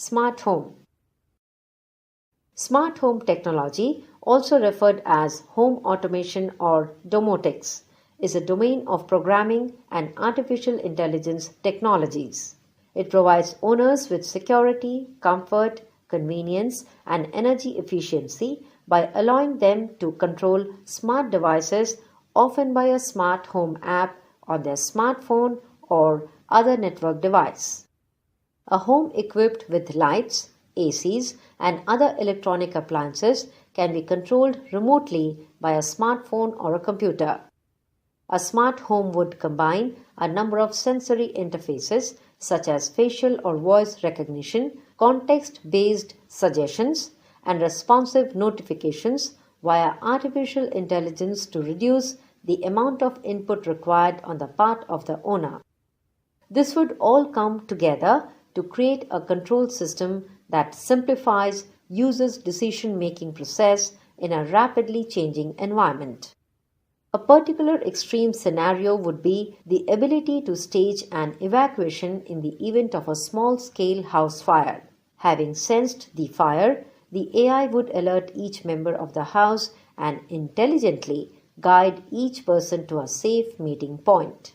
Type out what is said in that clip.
Smart home. Smart home technology, also referred as home automation or domotics, is a domain of programming and artificial intelligence technologies. It provides owners with security, comfort, convenience, and energy efficiency by allowing them to control smart devices, often by a smart home app on their smartphone or other network device. A home equipped with lights, ACs, and other electronic appliances can be controlled remotely by a smartphone or a computer. A smart home would combine a number of sensory interfaces such as facial or voice recognition, context-based suggestions, and responsive notifications via artificial intelligence to reduce the amount of input required on the part of the owner. This would all come together to create a control system that simplifies users' decision-making process in a rapidly changing environment. A particular extreme scenario would be the ability to stage an evacuation in the event of a small-scale house fire. Having sensed the fire, the AI would alert each member of the house and intelligently guide each person to a safe meeting point.